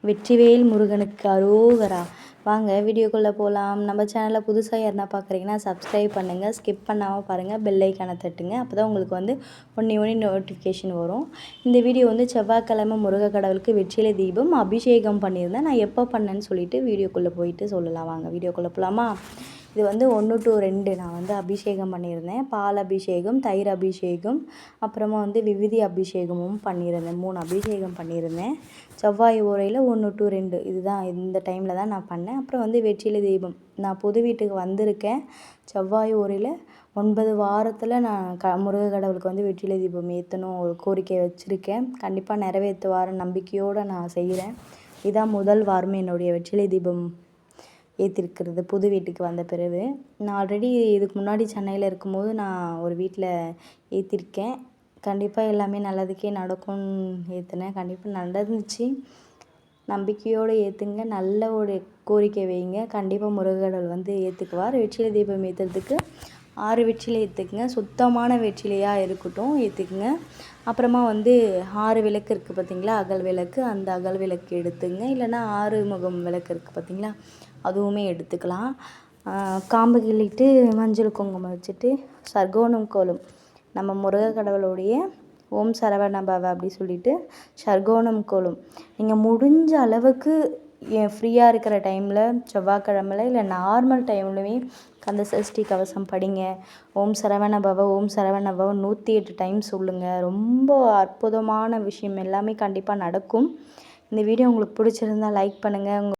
வெற்றிவேல் முருகனுக்கு அரோகரா. வாங்க வீடியோக்குள்ளே போகலாம். நம்ம சேனலில் புதுசாக யாருன்னா பார்க்குறீங்கன்னா சப்ஸ்கிரைப் பண்ணுங்கள், ஸ்கிப் பண்ணாமல் பாருங்கள், பெல் ஐக்கானை தட்டுங்க. அப்போ தான் உங்களுக்கு வந்து ஒன்று நோட்டிஃபிகேஷன் வரும். இந்த வீடியோ வந்து செவ்வாய்க்கிழமை முருக கடவுளுக்கு வெற்றிலை தீபம் அபிஷேகம் பண்ணியிருந்தேன். நான் எப்போ பண்ணேன்னு சொல்லிவிட்டு வீடியோக்குள்ளே போயிட்டு சொல்லலாம். வாங்க வீடியோக்குள்ளே போகலாமா? இது வந்து 1 to 2 நான் வந்து அபிஷேகம் பண்ணியிருந்தேன். பால் அபிஷேகம், தயிர் அபிஷேகம், அப்புறமா வந்து விபூதி அபிஷேகமும் பண்ணியிருந்தேன். 3 அபிஷேகம் பண்ணியிருந்தேன். செவ்வாய் ஓரையில் 1 to 2 இதுதான், இந்த டைமில் தான் நான் பண்ணேன். அப்புறம் வந்து வெற்றிலை தீபம் நான் புது வீட்டுக்கு வந்திருக்கேன். செவ்வாய் ஓரையில் 9 வாரத்தில் நான் முருக கடவுளுக்கு வந்து வெற்றிலை தீபம் ஏற்றணும் ஒரு கோரிக்கை வச்சுருக்கேன். கண்டிப்பாக நிறைவேற்றுவார் நம்பிக்கையோடு நான் செய்கிறேன். இதான் முதல் வாரம் என்னுடைய வெற்றிலை தீபம் ஏற்றிருக்கிறது புது வீட்டுக்கு வந்த பிறகு. நான் ஆல்ரெடி இதுக்கு முன்னாடி சென்னையில் இருக்கும்போது நான் ஒரு வீட்டில் ஏற்றிருக்கேன். கண்டிப்பாக எல்லாமே நல்லதுக்கே நடக்கும்னு ஏற்றினேன். கண்டிப்பாக நடந்துச்சு. நம்பிக்கையோடு ஏற்றுங்க, நல்ல ஒரு கோரிக்கை வைங்க, கண்டிப்பாக முருககடவுள் வந்து ஏற்றுக்குவார். வெற்றிலை தீபம் ஏற்றுறதுக்கு 6 வெற்றிலை ஏற்றுக்குங்க, சுத்தமான வெற்றிலையாக இருக்கட்டும் ஏற்றுக்குங்க. அப்புறமா வந்து 6 விளக்கு இருக்குது பார்த்திங்களா, அகல் விளக்கு, அந்த அகல் விளக்கு எடுத்துங்க. இல்லைன்னா 6 முகம் விளக்கு இருக்குது பார்த்திங்களா, அதுவுமே எடுத்துக்கலாம். காம்பு கிள்ளிட்டு மஞ்சள் குங்குமம் வச்சுட்டு சர்க்கோணம் கோலம் நம்ம முருக கடவுளுடைய ஓம் சரவண பவ அப்படி சொல்லிட்டு சர்க்கோணம் கோலம் நீங்கள் முடிஞ்ச அளவுக்கு ஃப்ரீயாக இருக்கிற டைமில் செவ்வாய்க்கிழமையில் இல்லை நார்மல் டைம்லையுமே கந்த சஷ்டி கவசம் படிங்க. ஓம் சரவண பவ ஓம் சரவண பவ 108 டைம் சொல்லுங்கள். ரொம்ப அற்புதமான விஷயம் எல்லாமே கண்டிப்பாக நடக்கும். இந்த வீடியோ உங்களுக்கு பிடிச்சிருந்தால் லைக் பண்ணுங்கள்.